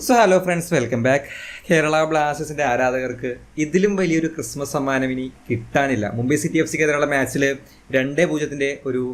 So hello friends, welcome back. Kerala ബ്ലാസ്റ്റേഴ്സിന്റെ ആരാധകർക്ക് ഇതിലും വലിയൊരു ക്രിസ്മസ് സമ്മാനം ഇനി കിട്ടാനില്ല. മുംബൈ സിറ്റി എഫ് സിക്കെതിരെയുള്ള മാച്ചിൽ 2-0 ഒരു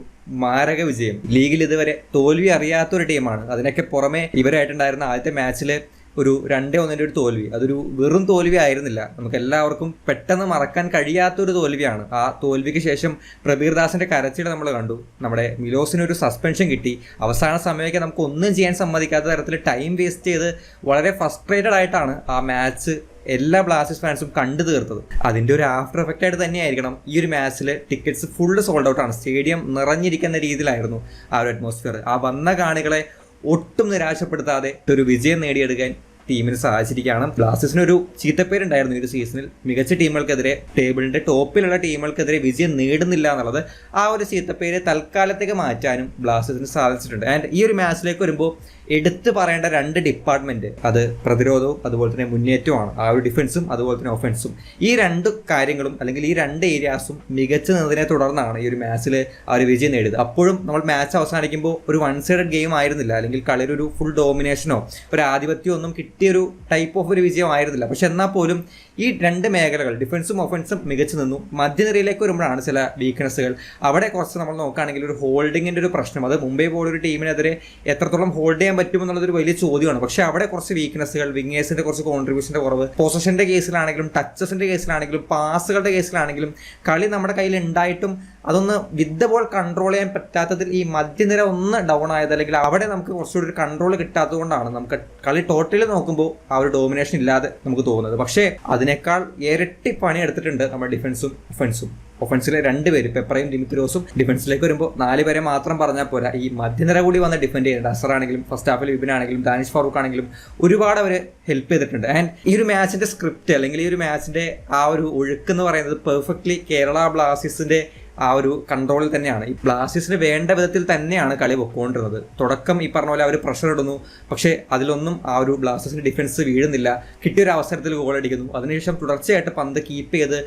മാരക വിജയം. ലീഗിൽ ഇതുവരെ തോൽവി അറിയാത്തൊരു ടീമാണ്. അതിനൊക്കെ പുറമെ ഇവരായിട്ടുണ്ടായിരുന്ന ആദ്യത്തെ മാച്ചിൽ ഒരു 2-1 ഒരു തോൽവി. അതൊരു വെറും തോൽവി ആയിരുന്നില്ല. നമുക്ക് എല്ലാവർക്കും പെട്ടെന്ന് മറക്കാൻ കഴിയാത്തൊരു തോൽവിയാണ്. ആ തോൽവിക്ക് ശേഷം പ്രബീർ ദാസിന്റെ കരച്ചിൽ നമ്മൾ കണ്ടു. നമ്മുടെ മിലോസിനൊരു സസ്പെൻഷൻ കിട്ടി. അവസാന സമയമൊക്കെ നമുക്ക് ഒന്നും ചെയ്യാൻ സമ്മതിക്കാത്ത തരത്തിൽ ടൈം വേസ്റ്റ് ചെയ്ത് വളരെ ഫ്രസ്ട്രേറ്റഡ് ആയിട്ടാണ് ആ മാച്ച് എല്ലാ ബ്ലാസ്റ്റേഴ്സ് ഫാൻസും കണ്ടു തീർത്തത്. അതിൻ്റെ ഒരു ആഫ്റ്റർ എഫക്റ്റ് ആയിട്ട് തന്നെയായിരിക്കണം ഈ ഒരു മാച്ചിൽ ടിക്കറ്റ്സ് ഫുള്ള് സോൾഡ് ഔട്ടാണ്. സ്റ്റേഡിയം നിറഞ്ഞിരിക്കുന്ന രീതിയിലായിരുന്നു ആ ഒരു അറ്റ്മോസ്ഫിയർ. ആ വന്ന കാണികളെ ഒട്ടും നിരാശപ്പെടുത്താതെ ഒരു വിജയം നേടിയെടുക്കാൻ ടീമിന് സാധിച്ചിരിക്കുകയാണ്. ബ്ലാസ്റ്റേഴ്സിനൊരു ചീത്തപ്പേരുണ്ടായിരുന്നു ഈ ഒരു സീസണിൽ. മികച്ച ടീമുകൾക്കെതിരെ, ടേബിളിന്റെ ടോപ്പിലുള്ള ടീമുകൾക്കെതിരെ വിജയം നേടുന്നില്ല എന്നുള്ളത്. ആ ഒരു ചീത്തപ്പേര് തൽക്കാലത്തേക്ക് മാറ്റാനും ബ്ലാസ്റ്റേഴ്സിന് സാധിച്ചിട്ടുണ്ട്. ആൻഡ് ഈ ഒരു മാച്ചിലേക്ക് വരുമ്പോൾ എടുത്തു പറയേണ്ട 2 ഡിപ്പാർട്ട്മെന്റ്, അത് പ്രതിരോധവും അതുപോലെ തന്നെ മുന്നേറ്റവുമാണ്. ആ ഒരു ഡിഫൻസും അതുപോലെ തന്നെ ഒഫൻസും. ഈ 2 കാര്യങ്ങളും അല്ലെങ്കിൽ ഈ 2 ഏരിയാസും മികച്ചു നിന്നതിനെ തുടർന്നാണ് ഈ ഒരു മാച്ചിൽ ആ ഒരു വിജയം നേടിയത്. അപ്പോഴും നമ്മൾ മാച്ച് അവസാനിക്കുമ്പോൾ ഒരു 1 സൈഡഡ് ഗെയിം ആയിരുന്നില്ല, അല്ലെങ്കിൽ കളിയിലൊരു ഫുൾ ഡോമിനേഷനോ ഒരു ആധിപത്യമോ ഒന്നും കിട്ടിയൊരു ടൈപ്പ് ഓഫ് ഒരു വിജയം ആയിരുന്നില്ല. പക്ഷെ എന്നാൽ പോലും ഈ 2 മേഖലകൾ, ഡിഫൻസും ഒഫൻസും മികച്ചു നിന്നു. മധ്യനിരയിലേക്ക് വരുമ്പോഴാണ് ചില വീക്ക്നെസ്സുകൾ. അവിടെ കുറച്ച് നമ്മൾ നോക്കുകയാണെങ്കിൽ ഒരു ഹോൾഡിങ്ങിൻ്റെ ഒരു പ്രശ്നം, അത് മുംബൈ പോലൊരു ടീമിനെതിരെ എത്രത്തോളം ഹോൾഡ് ചെയ്യാൻ പറ്റുമെന്നുള്ളതൊരു വലിയ ചോദ്യമാണ്. പക്ഷെ അവിടെ കുറച്ച് വീക്ക്നെസ്സുകൾ, വിങ്ങേഴ്സിന്റെ കുറച്ച് കോൺട്രിബ്യൂഷന്റെ കുറവ്, പൊസഷന്റെ കേസിലാണെങ്കിലും ടച്ചസിന്റെ കേസിലാണെങ്കിലും പാസുകളുടെ കേസിലാണെങ്കിലും കളി നമ്മുടെ കയ്യിൽ ഉണ്ടായിട്ടും അതൊന്ന് വിത്ത് ദ ബോൾ കൺട്രോൾ ചെയ്യാൻ പറ്റാത്തതിൽ ഈ മധ്യനിര ഒന്ന് ഡൗൺ ആയത്, അല്ലെങ്കിൽ അവിടെ നമുക്ക് കുറച്ചുകൂടി ഒരു കൺട്രോൾ കിട്ടാത്തത് കൊണ്ടാണ് നമുക്ക് കളി ടോട്ടലി നോക്കുമ്പോൾ ആ ഒരു ഡോമിനേഷൻ ഇല്ലാതെ നമുക്ക് തോന്നുന്നത്. പക്ഷേ അതിനേക്കാൾ ഇരട്ടി പണി എടുത്തിട്ടുണ്ട് നമ്മുടെ ഡിഫൻസും ഒഫൻസും. ഒഫൻസിലെ 2 പേര്, പെപ്രയും ദിമിത്രിയോസും. ഡിഫൻസിലേക്ക് വരുമ്പോൾ 4 പേരെ മാത്രം പറഞ്ഞാൽ പോരാ, ഈ മധ്യനിര കൂടി വന്ന് ഡിഫെൻഡ് ചെയ്യുന്നുണ്ട്. അസർ ആണെങ്കിലും ഫസ്റ്റ് ഹാഫിൽ വിപിൻ ആണെങ്കിലും ദാനിഷ് ഫാറൂഖ് ആണെങ്കിലും ഒരുപാട് അവർ ഹെൽപ്പ് ചെയ്തിട്ടുണ്ട്. ആൻഡ് ഈ ഒരു മാച്ചിന്റെ സ്ക്രിപ്റ്റ്, അല്ലെങ്കിൽ ഈ ഒരു മാച്ചിന്റെ ആ ഒരു ഒഴുക്ക് എന്ന് പറയുന്നത് പെർഫെക്റ്റ്ലി കേരള ബ്ലാസ്റ്റേഴ്സിന്റെ ആ ഒരു കൺട്രോളിൽ തന്നെയാണ്. ഈ ബ്ലാസ്റ്റേഴ്സിന് വേണ്ട വിധത്തിൽ തന്നെയാണ് കളി പൊക്കോണ്ടിരുന്നത്. തുടക്കം ഈ പറഞ്ഞ പോലെ അവർ പ്രഷർ ഇടുന്നു, പക്ഷേ അതിലൊന്നും ആ ഒരു ബ്ലാസ്റ്റേഴ്സിന്റെ ഡിഫൻസ് വീഴുന്നില്ല. കിട്ടിയൊരു അവസരത്തിൽ ഗോൾ അടിക്കുന്നു, അതിനുശേഷം തുടർച്ചയായിട്ട് പന്ത് കീപ്പ് ചെയ്ത്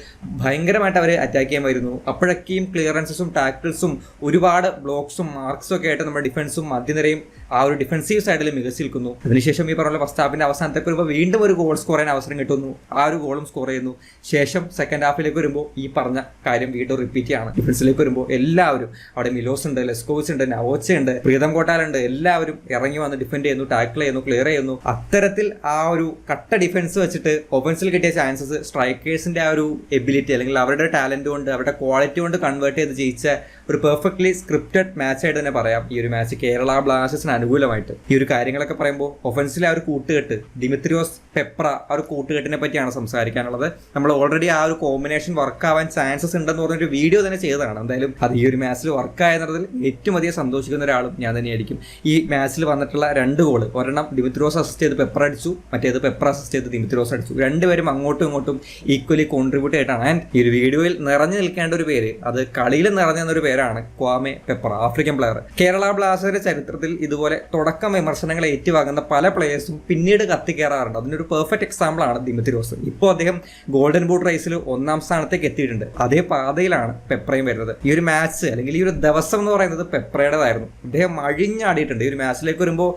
ഭയങ്കരമായിട്ട് അവർ അറ്റാക്ക് ചെയ്യാൻ വരുന്നു. അപ്പോഴൊക്കെയും ക്ലിയറൻസസും ടാക്കിൾസും ഒരുപാട് ബ്ലോക്സും മാർക്സും ഒക്കെ ആയിട്ട് നമ്മുടെ ഡിഫൻസും മധ്യനിരയും ആ ഒരു ഡിഫൻസീവ് സൈഡിൽ മികച്ചു നിൽക്കുന്നു. അതിനുശേഷം ഈ പറഞ്ഞ ഫസ്റ്റ് ഹാഫിന്റെ അവസാനത്തേക്ക് വരുമ്പോൾ വീണ്ടും ഒരു ഗോൾ സ്കോർ ചെയ്യാൻ അവസരം കിട്ടുന്നു. ആ ഒരു ഗോളും സ്കോർ ചെയ്യുന്നു. ശേഷം സെക്കൻഡ് ഹാഫിലേക്ക് വരുമ്പോൾ ഈ പറഞ്ഞ കാര്യം വീണ്ടും റിപ്പീറ്റ് ചെയ്യാണ്. ഡിഫൻസിലേക്ക് വരുമ്പോൾ എല്ലാവരും, അവിടെ മിലോസ് ഉണ്ട്, ലെസ്കോവിച്ച് ഉണ്ട്, നവോച്ച ഉണ്ട്, പ്രീതം കോട്ടാലുണ്ട്, എല്ലാവരും ഇറങ്ങി വന്ന് ഡിഫെൻഡ് ചെയ്യുന്നു, ടാക്കിൾ ചെയ്യുന്നു, ക്ലിയർ ചെയ്യുന്നു. അത്തരത്തിൽ ആ ഒരു കട്ട ഡിഫൻസ് വെച്ചിട്ട് ഒഫൻസിൽ കിട്ടിയ ചാൻസസ് സ്ട്രൈക്കേഴ്സിന്റെ ആ ഒരു എബിലിറ്റി, അല്ലെങ്കിൽ അവരുടെ ടാലന്റ് കൊണ്ട്, അവരുടെ ക്വാളിറ്റി കൊണ്ട് കൺവേർട്ട് ചെയ്ത് ജയിച്ച ഒരു പെർഫെക്റ്റ്ലി സ്ക്രിപ്റ്റഡ് മാച്ച് ആയിട്ട് തന്നെ പറയാം ഈ ഒരു മാച്ച് കേരള ബ്ലാസ്റ്റേഴ്സിന് അനുകൂലമായിട്ട്. ഈ ഒരു കാര്യങ്ങളൊക്കെ പറയുമ്പോൾ ഒഫൻസിലെ ആ ഒരു കൂട്ടുകെട്ട്, ദിമിത്രിയോസ്, പെപ്ര, ആ ഒരു കൂട്ടുകെട്ടിനെ പറ്റിയാണ് സംസാരിക്കാനുള്ളത്. നമ്മൾ ഓൾറെഡി ആ ഒരു കോമ്പിനേഷൻ വർക്ക് ആവാൻ ചാൻസസ് ഉണ്ടെന്ന് പറഞ്ഞൊരു വീഡിയോ തന്നെ ചെയ്തതാണ്. എന്തായാലും അത് ഈ ഒരു മാച്ചിൽ വർക്കായെന്നുള്ളതിൽ ഏറ്റവും അധികം സന്തോഷിക്കുന്ന ഒരാളും ഞാൻ തന്നെയായിരിക്കും. ഈ മാച്ചിൽ വന്നിട്ടുള്ള 2 ഗോൾ, ഒരെണ്ണം ദിമിത്രിയോസ് അസിസ്റ്റ് ചെയ്ത് പെപ്ര അടിച്ചു, മറ്റേത് പെപ്ര അസിസ്റ്റ് ചെയ്ത് ദിമിത്രിയോസ് അടിച്ചു. 2 പേരും അങ്ങോട്ടും ഇങ്ങോട്ടും ഈക്വലി കോൺട്രിബ്യൂട്ട് ആയിട്ടാണ്. ആൻഡ് ഈ ഒരു വീഡിയോയിൽ നിറഞ്ഞു നിൽക്കേണ്ട ഒരു പേര്, അത് കളിയിൽ നിറഞ്ഞു നിന്നൊരു പേരാണ് Kwame Peprah, African player. Kerala ബ്ലാസ്റ്റേഴ്സിന്റെ ചരിത്രത്തിൽ ഇതുപോലെ തുടക്കം വിമർശനങ്ങൾ ഏറ്റുവാങ്ങുന്ന പല പ്ലേയേഴ്സും പിന്നീട് കത്തിക്കയറാറുണ്ട്. അതിനൊരു പെർഫെക്റ്റ് എക്സാമ്പിൾ ആണ് ദിമിത്രിയോസ്. ഇപ്പോൾ അദ്ദേഹം ഗോൾഡൻ ബൂട്ട് റേസിൽ 1ാം സ്ഥാനത്തേക്ക് എത്തിയിട്ടുണ്ട്. അതേ പാതയിലാണ് പെപ്രയും വരുന്നത്. ഈ ഒരു മാച്ച്, അല്ലെങ്കിൽ ഈ ഒരു ദിവസം എന്ന് പറയുന്നത് പെപ്രയുടേതായിരുന്നു. അദ്ദേഹം അഴിഞ്ഞാടിയിട്ടുണ്ട്. ഈ ഒരു മാച്ചിലേക്ക് വരുമ്പോൾ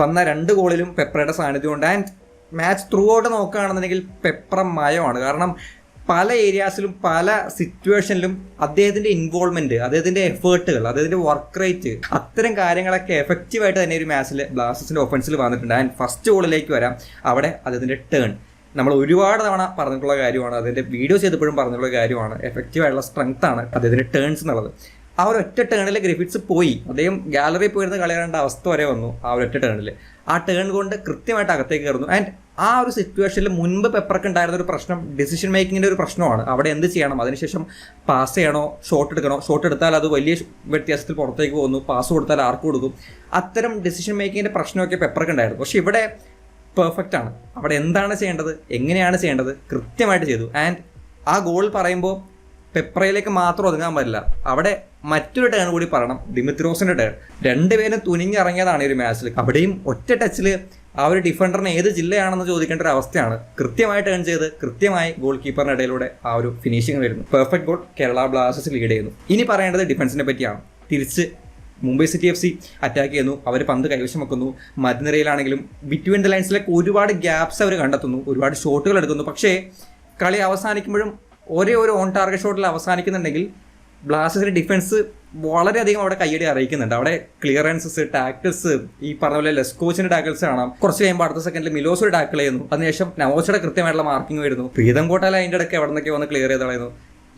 വന്ന 2 ഗോളിലും പെപ്രയുടെ സാന്നിധ്യമുണ്ട്. ആൻഡ് മാച്ച് ത്രൂ ഔട്ട് നോക്കുകയാണെന്നുണ്ടെങ്കിൽ പെപ്ര മയമാണ്. കാരണം പല ഏരിയാസിലും പല സിറ്റുവേഷനിലും അദ്ദേഹത്തിന്റെ ഇൻവോൾവ്മെന്റ്, അദ്ദേഹത്തിന്റെ എഫേർട്ടുകൾ, അദ്ദേഹത്തിന്റെ വർക്ക് റേറ്റ്, അത്തരം കാര്യങ്ങളൊക്കെ എഫക്റ്റീവായിട്ട് തന്നെ ഒരു മാച്ചിൽ ബ്ലാസ്റ്റേഴ്സിന്റെ ഒഫൻസിൽ വന്നിട്ടുണ്ട്. ആൻഡ് ഫസ്റ്റ് ഗോളിലേക്ക് വരാം. അവിടെ അദ്ദേഹത്തിന്റെ ടേൺ നമ്മൾ ഒരുപാട് തവണ പറഞ്ഞിട്ടുള്ള കാര്യമാണ്, അതിന്റെ വീഡിയോ ചെയ്തപ്പോഴും പറഞ്ഞിട്ടുള്ള കാര്യമാണ്. എഫക്റ്റീവായിട്ടുള്ള സ്ട്രെങ്ത് ആണ് അദ്ദേഹത്തിന്റെ ടേൺസ് എന്നുള്ളത്. ആ ഒരു ഒറ്റ ടേണിൽ ഗ്രിഫിറ്റ്സ് പോയി, അദ്ദേഹം ഗാലറി പോയിരുന്ന കളി കാണേണ്ട അവസ്ഥ വരെ വന്നു. ആ ഒരു ഒറ്റ ടേണിൽ ആ ടേൺ കൊണ്ട് കൃത്യമായിട്ട് അകത്തേക്ക് കയറുന്നു. ആൻഡ് ആ ഒരു സിറ്റുവേഷനിൽ മുൻപ് പെപ്പർക്ക് ഉണ്ടായിരുന്ന ഒരു പ്രശ്നം ഡിസിഷൻ മേക്കിങ്ങിൻ്റെ ഒരു പ്രശ്നമാണ്. അവിടെ എന്ത് ചെയ്യണം, അതിനുശേഷം പാസ് ചെയ്യണോ, ഷോട്ട് എടുക്കണോ, ഷോട്ട് എടുത്താൽ അത് വലിയ വ്യത്യാസത്തിൽ പുറത്തേക്ക് പോകുന്നു, പാസ് കൊടുത്താൽ ആർക്ക് കൊടുക്കും, അത്തരം ഡിസിഷൻ മേക്കിങ്ങിൻ്റെ പ്രശ്നമൊക്കെ പെപ്പർക്ക് ഉണ്ടായിരുന്നു. പക്ഷെ ഇവിടെ പെർഫെക്റ്റ് ആണ്. അവിടെ എന്താണ് ചെയ്യേണ്ടത്, എങ്ങനെയാണ് ചെയ്യേണ്ടത്, കൃത്യമായിട്ട് ചെയ്തു. ആൻഡ് ആ ഗോൾ പറയുമ്പോൾ പെപ്രയിലേക്ക് മാത്രം ഒതുങ്ങാൻ പറ്റില്ല, അവിടെ മറ്റൊരു ടേൺ കൂടി പറയണം, ദിമിത്രിയോസിന്റെ ടേൺ. 2 പേരും തുനിഞ്ഞിറങ്ങിയതാണ് ഈ ഒരു മാച്ചിൽ. അവിടെയും ഒറ്റ ടച്ചിൽ ആ ഒരു ഡിഫൻഡറിന് ഏത് ജില്ലയാണെന്ന് ചോദിക്കേണ്ട ഒരു അവസ്ഥയാണ്. കൃത്യമായി ടേൺ ചെയ്ത് കൃത്യമായി ഗോൾ കീപ്പറിന്റെ ഇടയിലൂടെ ആ ഒരു ഫിനിഷിംഗ് വരുന്നു. Perfect goal, Kerala Blasters lead ചെയ്യുന്നു. ഇനി പറയേണ്ടത് ഡിഫൻസിനെ പറ്റിയാണ്. തിരിച്ച് മുംബൈ സിറ്റി FC അറ്റാക്ക് ചെയ്യുന്നു, അവർ പന്ത് കൈവശം വെക്കുന്നു. മധ്യനിരയിലാണെങ്കിലും ബിറ്റ്വീൻ ദ ലൈൻസിലേക്ക് ഒരുപാട് ഗ്യാപ്സ് അവർ കണ്ടെത്തുന്നു, ഒരുപാട് ഷോട്ടുകൾ എടുക്കുന്നു. പക്ഷേ കളി അവസാനിക്കുമ്പോഴും ഒരേ ഒരു ഓൺ ടാർഗറ്റ് ഷോട്ടിൽ അവസാനിക്കുന്നുണ്ടെങ്കിൽ ബ്ലാസ്റ്റേഴ്സിന്റെ ഡിഫൻസ് വളരെയധികം അവിടെ കയ്യടി അറിയിക്കുന്നുണ്ട്. അവിടെ ക്ലിയറൻസസ്, ടാക്കിൾസ്, ഈ പറഞ്ഞ പോലെ ലെസ്കോച്ചിന്റെ ടാക്കിൾസ് കാണാം. കുറച്ച് കഴിയുമ്പോൾ അടുത്ത സെക്കൻഡിൽ മിലോസ് ടാക്കിൾ ചെയ്യുന്നു. അതിനുശേഷം നവോച്ചയുടെ കൃത്യമായിട്ടുള്ള മാർക്കിംഗ് വരുന്നു. പ്രീതം കോട്ടാല അതിൻ്റെ ഇടയ്ക്ക് എവിടെ നിന്നൊക്കെ വന്ന് ക്ലിയർ ചെയ്ത് കളയുന്നു.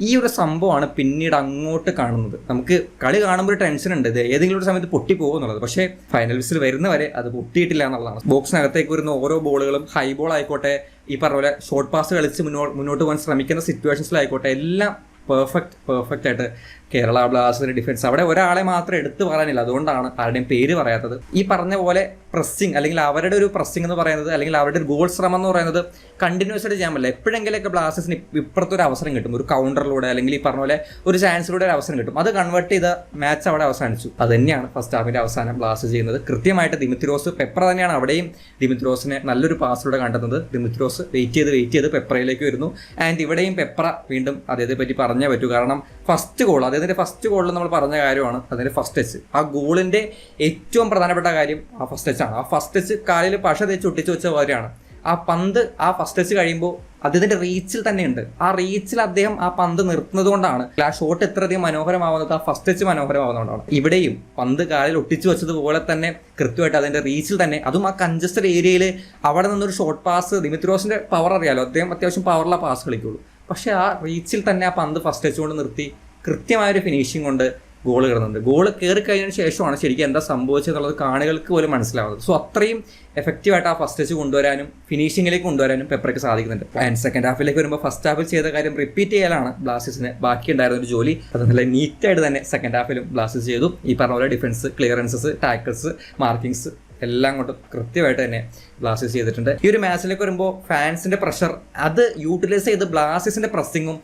ഈ ഒരു സംഭവമാണ് പിന്നീട് അങ്ങോട്ട് കാണുന്നത്. നമുക്ക് കളി കാണുമ്പോൾ ഒരു ടെൻഷൻ ഉണ്ട്, ഇത് ഏതെങ്കിലും ഒരു സമയത്ത് പൊട്ടിപ്പോകും എന്നുള്ളത്. പക്ഷേ ഫൈനൽ വിസിൽ വരുന്നവരെ അത് പൊട്ടിയിട്ടില്ല എന്നുള്ളതാണ്. ബോക്സിനകത്തേക്ക് വരുന്ന ഓരോ ബോളുകളും ഹൈ ബോൾ ആയിക്കോട്ടെ, ഈ പറഞ്ഞ പോലെ ഷോർട്ട് പാസ് കളിച്ച് മുന്നോട്ട് പോകാൻ ശ്രമിക്കുന്ന സിറ്റുവേഷൻസിലായിക്കോട്ടെ, എല്ലാം പെർഫെക്റ്റ് ആയിട്ട് കേരള ബ്ലാസ്റ്റേഴ്സിന്റെ ഡിഫൻസ്. അവിടെ ഒരാളെ മാത്രം എടുത്തു പറയാനില്ല, അതുകൊണ്ടാണ് ആരുടെയും പേര് പറയാത്തത്. ഈ പറഞ്ഞ പോലെ പ്രസ്സിങ് അല്ലെങ്കിൽ അവരുടെ ഒരു പ്രസ്സിംഗ് എന്ന് പറയുന്നത്, അല്ലെങ്കിൽ അവരുടെ ഒരു ഗോൾ ശ്രമം എന്ന് പറയുന്നത് കണ്ടിന്യൂസ് ആയിട്ട് ചെയ്യാൻ പറ്റില്ല. എപ്പോഴെങ്കിലൊക്കെ ബ്ലാസ്റ്റേഴ്സിന് ഇപ്പുറത്തൊരു അവസരം കിട്ടും, ഒരു കൗണ്ടറിലൂടെ അല്ലെങ്കിൽ ഈ പറഞ്ഞ പോലെ ഒരു ചാൻസിലൂടെ ഒരു അവസരം കിട്ടും. അത് കൺവേർട്ട് ചെയ്ത മാച്ച് അവിടെ അവസാനിച്ചു. അത് തന്നെയാണ് ഫസ്റ്റ് ഹാഫിന്റെ അവസാനം ബ്ലാസ്റ്റേഴ്സ് ചെയ്യുന്നത്. കൃത്യമായിട്ട് ദിമിത്രോസ്, പെപ്ര തന്നെയാണ് അവിടെയും ദിമിത്രോസിനെ നല്ലൊരു പാസിലൂടെ കണ്ടെത്തുന്നത്. ദിമിത്രോസ് വെയിറ്റ് ചെയ്ത് പെപ്രയിലേക്ക് വരുന്നു. ആൻഡ് ഇവിടെയും പെപ്ര വീണ്ടും അദ്ദേഹത്തെ പറ്റി പറഞ്ഞേ പറ്റൂ. കാരണം ഫസ്റ്റ് ഗോൾ, അദ്ദേഹത്തിന്റെ ഫസ്റ്റ് ഗോളിൽ നമ്മൾ പറഞ്ഞ കാര്യമാണ് അതിന്റെ ഫസ്റ്റ് ടച്ച്. ആ ഗോളിന്റെ ഏറ്റവും പ്രധാനപ്പെട്ട കാര്യം ആ ഫസ്റ്റ് ടച്ച് ആണ്. ആ ഫസ്റ്റ് ടച്ച് കാലിൽ പശ തേച്ച് ഒട്ടിച്ചു വെച്ച കാര്യമാണ്. ആ പന്ത് ആ ഫസ്റ്റ് ടച്ച് കഴിയുമ്പോൾ അദ്ദേഹത്തിന്റെ റീച്ചിൽ തന്നെയുണ്ട്. ആ റീച്ചിൽ അദ്ദേഹം ആ പന്ത് നിർത്തുന്നത് കൊണ്ടാണ് ആ ഷോട്ട് എത്രയധികം മനോഹരമാവുന്നത്, ആ ഫസ്റ്റ് ടച്ച് മനോഹരമാവുന്നതുകൊണ്ടാണ്. ഇവിടെയും പന്ത് കാലിൽ ഒട്ടിച്ചു വെച്ചതുപോലെ തന്നെ കൃത്യമായിട്ട് അതിന്റെ റീച്ചിൽ തന്നെ, അതും ആ കൺജസ്റ്റഡ് ഏരിയയിൽ അവിടെ നിന്നൊരു ഷോർട്ട് പാസ്. ദിമിത്രോസിന്റെ പവർ അറിയാലോ, അദ്ദേഹം അത്യാവശ്യം പവറുള്ള പാസ് കളിക്കുള്ളൂ. പക്ഷെ ആ റീച്ചിൽ തന്നെ ആ പന്ത് ഫസ്റ്റ് ടച്ച് കൊണ്ട് നിർത്തി കൃത്യമായൊരു ഫിനിഷിംഗ് കൊണ്ട് ഗോൾ കയറുന്നുണ്ട്. ഗോൾ കയറി കഴിഞ്ഞതിന് ശേഷമാണ് ശരിക്കും എന്താ സംഭവിച്ചതെന്നുള്ളത് കാണികൾക്ക് പോലും മനസ്സിലാവുന്നത്. സോ അത്രയും എഫക്റ്റീവായിട്ട് ആ ഫസ്റ്റ് ടച്ച് കൊണ്ടുവരാനും ഫിനിഷിങ്ങിലേക്ക് കൊണ്ടുവരാനും പെപ്രയ്ക്ക് സാധിക്കുന്നുണ്ട്. ആൻഡ് സെക്കൻഡ് ഹാഫിലേക്ക് വരുമ്പോൾ ഫസ്റ്റ് ഹാഫിൽ ചെയ്ത കാര്യം റിപ്പീറ്റ് ചെയ്യലാണ് ബ്ലാസ്റ്റേഴ്സിന് ബാക്കി ഉണ്ടായിരുന്ന ഒരു ജോലി. അത് നല്ല നീറ്റായിട്ട് തന്നെ സെക്കൻഡ് ഹാഫിലും ബ്ലാസ്റ്റേഴ്സ് ചെയ്തു. ഈ പറഞ്ഞ പോലെ ഡിഫൻസ്, ക്ലിയറൻസസ്, ടാക്കിൾസ്, മാർക്കിങ്സ് എല്ലാം കൊണ്ട് കൃത്യമായിട്ട് തന്നെ ബ്ലാസ്റ്റേഴ്സ് ചെയ്തിട്ടുണ്ട്. ഈ ഒരു മാച്ചിലേക്ക് വരുമ്പോൾ ഫാൻസിന്റെ പ്രഷർ അത് യൂട്ടിലൈസ് ചെയ്ത് ബ്ലാസ്റ്റേഴ്സിന്റെ പ്രസ്സിങ്ങും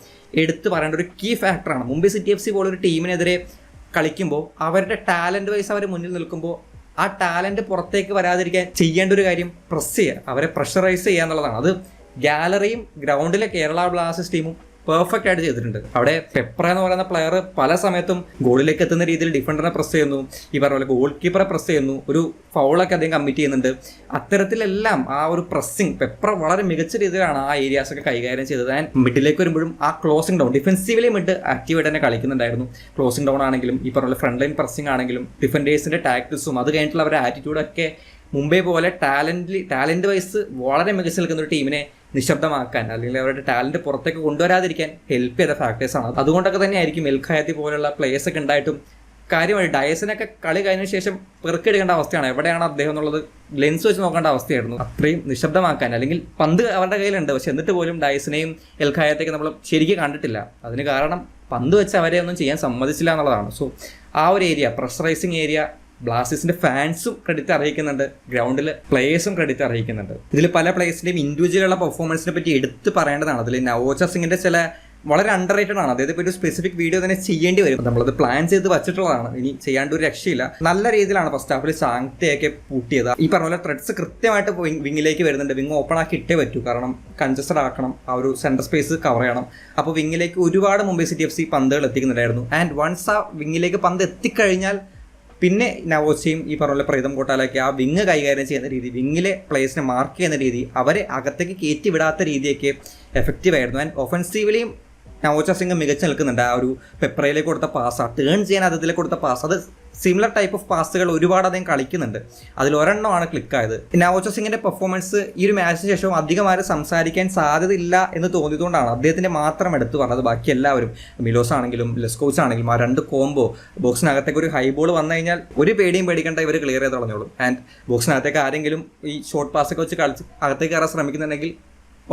എടുത്ത് പറയേണ്ട ഒരു കീ ഫാക്ടറാണ്. മുംബൈ സിറ്റി FC പോലൊരു ടീമിനെതിരെ കളിക്കുമ്പോൾ അവരുടെ ടാലന്റ് വൈസ് അവർ മുന്നിൽ നിൽക്കുമ്പോൾ ആ ടാലന്റ് പുറത്തേക്ക് വരാതിരിക്കാൻ ചെയ്യേണ്ട ഒരു കാര്യം പ്രസ് ചെയ്യുക, അവരെ പ്രഷറൈസ് ചെയ്യുക എന്നുള്ളതാണ്. അത് ഗാലറിയും ഗ്രൗണ്ടിലെ കേരള ബ്ലാസ്റ്റേഴ്സ് ടീമും പെർഫെക്റ്റ് ആയിട്ട് ചെയ്തിട്ടുണ്ട്. അവിടെ പെപ്ര എന്ന് പറയുന്ന പ്ലെയർ പല സമയത്തും ഗോളിലേക്ക് എത്തുന്ന രീതിയിൽ ഡിഫൻഡറിനെ പ്രസ് ചെയ്യുന്നു, ഈ പറഞ്ഞ പോലെ ഗോൾ കീപ്പറെ പ്രസ് ചെയ്യുന്നു, ഒരു ഫൗളൊക്കെ അദ്ദേഹം കമ്മിറ്റ് ചെയ്യുന്നുണ്ട്. അത്തരത്തിലെല്ലാം ആ ഒരു പ്രസ്സിങ് പെപ്ര വളരെ മികച്ച രീതിയിലാണ് ആ ഏരിയാസ് ഒക്കെ കൈകാര്യം ചെയ്തത്. ആൻഡ് മിഡിലേക്ക് വരുമ്പോഴും ആ ക്ലോസിംഗ് ഡൗൺ, ഡിഫൻസീവലി മിഡ് ആക്റ്റീവായിട്ട് തന്നെ കളിക്കുന്നുണ്ടായിരുന്നു. ക്ലോസിംഗ് ഡൗൺ ആണെങ്കിലും ഈ പറഞ്ഞ ഫ്രണ്ട് ലൈൻ പ്രസ്സിംഗ് ആണെങ്കിലും ഡിഫൻഡേഴ്സിന്റെ ടാക്ടിക്സും അത് കഴിഞ്ഞിട്ടുള്ള അവരുടെ ആറ്റിറ്റ്യൂഡൊക്കെ മുംബൈ പോലെ ടാലന്റ് വൈസ് വളരെ മികച്ച നിൽക്കുന്ന ഒരു ടീമിനെ നിശബ്ദമാക്കാൻ അല്ലെങ്കിൽ അവരുടെ ടാലന്റ് പുറത്തേക്ക് കൊണ്ടുവരാതിരിക്കാൻ ഹെൽപ്പ് ചെയ്ത ഫാക്ടേഴ്സാണ്. അതുകൊണ്ടൊക്കെ തന്നെയായിരിക്കും എൽ ഖയാത്തി പോലുള്ള പ്ലേയേഴ്സ് ഒക്കെ ഉണ്ടായിട്ടും കാര്യമായി ഡയസിനൊക്കെ കളി കഴിഞ്ഞ ശേഷം പെറുക്കെടുക്കേണ്ട അവസ്ഥയാണ്. എവിടെയാണ് അദ്ദേഹം എന്നുള്ളത് ലെൻസ് വെച്ച് നോക്കേണ്ട അവസ്ഥയായിരുന്നു. അത്രയും നിശബ്ദമാക്കാൻ, അല്ലെങ്കിൽ പന്ത് അവരുടെ കയ്യിലുണ്ട് പക്ഷെ എന്നിട്ട് പോലും ഡയസിനെയും എൽ ഖയാത്തേക്ക് നമ്മൾ ശരിക്കും കണ്ടിട്ടില്ല. അതിന് കാരണം പന്ത് വെച്ച് അവരെ ഒന്നും ചെയ്യാൻ സമ്മതിച്ചില്ല എന്നുള്ളതാണ്. സോ ആ ഒരു ഏരിയ, പ്രഷറൈസിങ് ഏരിയ, ബ്ലാസ്റ്റേഴ്സിന്റെ ഫാൻസും ക്രെഡിറ്റ് അറിയിക്കുന്നുണ്ട്, ഗ്രൗണ്ടിൽ പ്ലേയേഴ്സും ക്രെഡിറ്റ് അറിയിക്കുന്നുണ്ട്. ഇതിൽ പല പ്ലേയേഴ്സിന്റെയും ഇൻഡിവിജ്വലുള്ള പെർഫോമൻസിനെ പറ്റി എടുത്ത് പറയേണ്ടതാണ്. അതിൽ നവോച്ച സിംഗിന്റെ ചില വളരെ അണ്ടർ റേറ്റഡ് ആണ്. അതായത് ഇപ്പോൾ ഒരു സ്പെസിഫിക് വീഡിയോ തന്നെ ചെയ്യേണ്ടി വരും. നമ്മളത് പ്ലാൻ ചെയ്ത് വെച്ചിട്ടുള്ളതാണ്, ഇനി ചെയ്യാണ്ട് ഒരു രക്ഷയില്ല. നല്ല രീതിയിലാണ് ഫസ്റ്റ് ഹാഫിൽ സാങ്ക്തയൊക്കെ പൂട്ടിയത്. ഈ പറഞ്ഞ പോലെ ത്രെഡ്സ് കൃത്യമായിട്ട് വിങ്ങിലേക്ക് വരുന്നുണ്ട്. വിങ് ഓപ്പൺ ആക്കി ഇട്ടേ പറ്റൂ, കാരണം കൺജസ്റ്റഡ് ആക്കണം, ആ ഒരു സെൻറ്റർ സ്പേസ് കവർ ചെയ്യണം. അപ്പോൾ വിങ്ങിലേക്ക് ഒരുപാട് മുംബൈ സിറ്റി FC പന്തുകൾ എത്തിക്കുന്നുണ്ടായിരുന്നു. ആൻഡ് വൺസ് ആ വിങ്ങിലേക്ക് പന്ത് എത്തിക്കഴിഞ്ഞാൽ പിന്നെ നവോച്ചയും ഈ പറഞ്ഞ പോലെ പ്രീതം കോട്ടാലൊക്കെ ആ വിങ് കൈകാര്യം ചെയ്യുന്ന രീതി, വിങ്ങിലെ പ്ലേയേഴ്സിനെ മാർക്ക് ചെയ്യുന്ന രീതി, അവരെ അകത്തേക്ക് കയറ്റി വിടാത്ത രീതിയൊക്കെ എഫക്റ്റീവായിരുന്നു. ആൻഡ് ഒഫൻസീവലിയും നവോച്ച സിംഗ് മികച്ച് നിൽക്കുന്നുണ്ട്. ആ ഒരു പെപ്രയിലേക്ക് കൊടുത്ത പാസ്, ആ ടേൺ ചെയ്യാൻ അതിലേക്ക് കൊടുത്ത പാസ്, അത് സിമിലർ ടൈപ്പ് ഓഫ് പാസുകൾ ഒരുപാട് അദ്ദേഹം കളിക്കുന്നുണ്ട്. അതിലൊരെണ്ണമാണ് ക്ലിക്കായത്. നവോച്ച സിംഗിന്റെ പെർഫോമൻസ് ഈ ഒരു മാച്ചിന് ശേഷം അധികം ആരും സംസാരിക്കാൻ സാധ്യതയില്ല എന്ന് തോന്നിയതുകൊണ്ടാണ് അദ്ദേഹത്തിന്റെ മാത്രം എടുത്തു പറഞ്ഞത്. ബാക്കി എല്ലാവരും, മിലോസ് ആണെങ്കിലും ലെസ്കോച്ച് ആണെങ്കിലും, ആ രണ്ട് കോംബോ, ബോക്സിനകത്തേക്ക് ഒരു ഹൈ ബോൾ വന്നു കഴിഞ്ഞാൽ ഒരു പേടിയും പേടിക്കേണ്ട, ഇവർ ക്ലിയർ ചെയ്ത് കളഞ്ഞോളും. ആൻഡ് ബോക്സിനകത്തേക്ക് ആരെങ്കിലും ഈ ഷോർട്ട് പാസൊക്കെ വെച്ച് കളിച്ച് അകത്തേക്ക് കയറാൻ ശ്രമിക്കുന്നുണ്ടെങ്കിൽ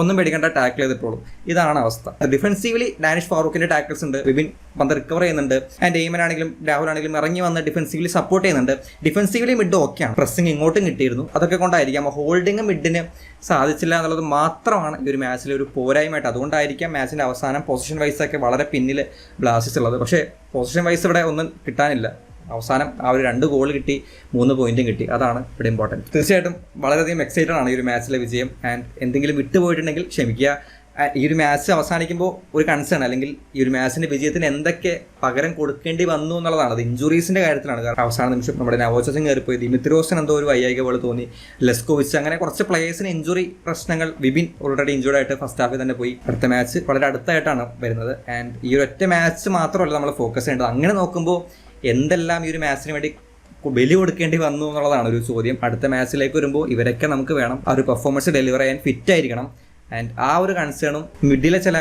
ഒന്നും പേടിക്കേണ്ട, ടാക്കിൾ ചെയ്തിട്ടുള്ളൂ. ഇതാണ് അവസ്ഥ. ഡിഫൻസീവലി ഡാനിഷ് ഫാറൂഖിന്റെ ടാക്കിൾസ് ഉണ്ട്, വിപിൻ പന്ത് റിക്കവർ ചെയ്യുന്നുണ്ട്. ആൻഡ് എയ്മൻ ആണെങ്കിലും രാഹുൽ ആണെങ്കിലും ഇറങ്ങി വന്ന് ഡിഫൻസീവലി സപ്പോർട്ട് ചെയ്യുന്നുണ്ട്. ഡിഫൻസീവലി മിഡ് ഓക്കെയാണ്, പ്രസ്സിങ് ഇങ്ങോട്ടും കിട്ടിയിരുന്നു. അതൊക്കെ കൊണ്ടായിരിക്കാം ഹോൾഡിങ് മിഡിന് സാധിച്ചില്ല എന്നുള്ളത് മാത്രമാണ് ഈ ഒരു മാച്ചിൽ ഒരു പോരായ്മയായിട്ട്. അതുകൊണ്ടായിരിക്കാം മാച്ചിന്റെ അവസാനം പൊസിഷൻ വൈസൊക്കെ വളരെ പിന്നിൽ ബ്ലാസ്റ്റേഴ്സ് ഉള്ളത്. പക്ഷേ പൊസിഷൻ വൈസ് ഇവിടെ ഒന്നും കിട്ടാനില്ല. അവസാനം ആ ഒരു 2 ഗോൾ കിട്ടി, 3 പോയിന്റും കിട്ടി. അതാണ് ഇവിടെ ഇമ്പോർട്ടൻറ്റ്. തീർച്ചയായിട്ടും വളരെയധികം എക്സൈറ്റഡ് ആണ് ഈ ഒരു മാച്ചിലെ വിജയം. ആൻഡ് എന്തെങ്കിലും വിട്ടുപോയിട്ടുണ്ടെങ്കിൽ ക്ഷമിക്കുക. ഈ ഒരു മാച്ച് അവസാനിക്കുമ്പോൾ ഒരു കൺസേൺ അല്ലെങ്കിൽ ഈ ഒരു മാച്ചിന്റെ വിജയത്തിന് എന്തൊക്കെ പകരം കൊടുക്കേണ്ടി വന്നു എന്നുള്ളതാണ്. അത് ഇഞ്ചുറീസിന്റെ കാര്യത്തിലാണ്. കാരണം അവസാന നിമിഷം നമ്മുടെ നവോച്ച സിംഗ് കയറിപ്പോയി, ദിമിത്രോസിന് എന്തോ ഒരു വൈകാരിക പോലെ തോന്നി, ലെസ്കോവിച്ച്, അങ്ങനെ കുറച്ച് പ്ലേയേഴ്സിന് ഇഞ്ചുറി പ്രശ്നങ്ങൾ. വിപിൻ ഓൾറെഡി ഇഞ്ചുർഡ് ആയിട്ട് ഫസ്റ്റ് ഹാഫിൽ തന്നെ പോയി. അടുത്ത മാച്ച് വളരെ അടുത്തായിട്ടാണ് വരുന്നത്. ആൻഡ് ഈ ഒരു ഒറ്റ മാച്ച് മാത്രമല്ല നമ്മൾ ഫോക്കസ് ചെയ്യേണ്ടത്. അങ്ങനെ നോക്കുമ്പോൾ എന്തെല്ലാം ഈ ഒരു മാച്ചിന് വേണ്ടി ബലി കൊടുക്കേണ്ടി വന്നു എന്നുള്ളതാണ് ഒരു ചോദ്യം. അടുത്ത മാച്ചിലേക്ക് വരുമ്പോൾ ഇവരൊക്കെ നമുക്ക് വേണം. ആ ഒരു പെർഫോമൻസ് ഡെലിവർ ചെയ്യാൻ ഫിറ്റ് ആയിരിക്കണം. ആൻഡ് ആ ഒരു കൺസേണും മിഡിലെ ചില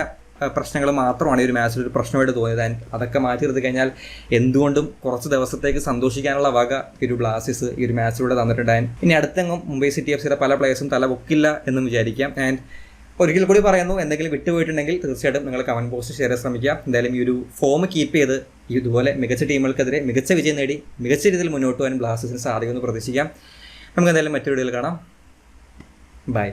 പ്രശ്നങ്ങൾ മാത്രമാണ് ഈ ഒരു മാച്ചിൽ ഒരു പ്രശ്നമായിട്ട് തോന്നിയത്. ആൻഡ് അതൊക്കെ മാറ്റി നിർത്തി കഴിഞ്ഞാൽ എന്തുകൊണ്ടും കുറച്ച് ദിവസത്തേക്ക് സന്തോഷിക്കാനുള്ള വക ഈ ഒരു ബ്ലാസ്റ്റേഴ്സ് ഈ ഒരു മാച്ചിലൂടെ തന്നിട്ടുണ്ട്. ആൻഡ് ഇനി അടുത്തെങ്ങും മുംബൈ സിറ്റി എഫ് സിയുടെ പല പ്ലേയേഴ്സും തല പൊക്കില്ല എന്നും വിചാരിക്കാം. ആൻഡ് ഒരിക്കൽ കൂടി പറയുന്നു, എന്തെങ്കിലും വിട്ടുപോയിട്ടുണ്ടെങ്കിൽ തീർച്ചയായിട്ടും നിങ്ങൾ കമൻറ്റ് ബോക്സിൽ ഷെയർ ചെയ്യാൻ ശ്രമിക്കുക. എന്തായാലും ഈ ഒരു ഫോം കീപ്പ് ചെയ്ത് ഇതുപോലെ മികച്ച ടീമുകൾക്കെതിരെ മികച്ച വിജയം നേടി മികച്ച രീതിയിൽ മുന്നോട്ട് പോകാൻ ബ്ലാസ്റ്റേഴ്സിന് സാധിക്കുമെന്ന് പ്രതീക്ഷിക്കാം. നമുക്ക് എന്തായാലും മറ്റൊരു വീഡിയോയിൽ കാണാം. ബൈ.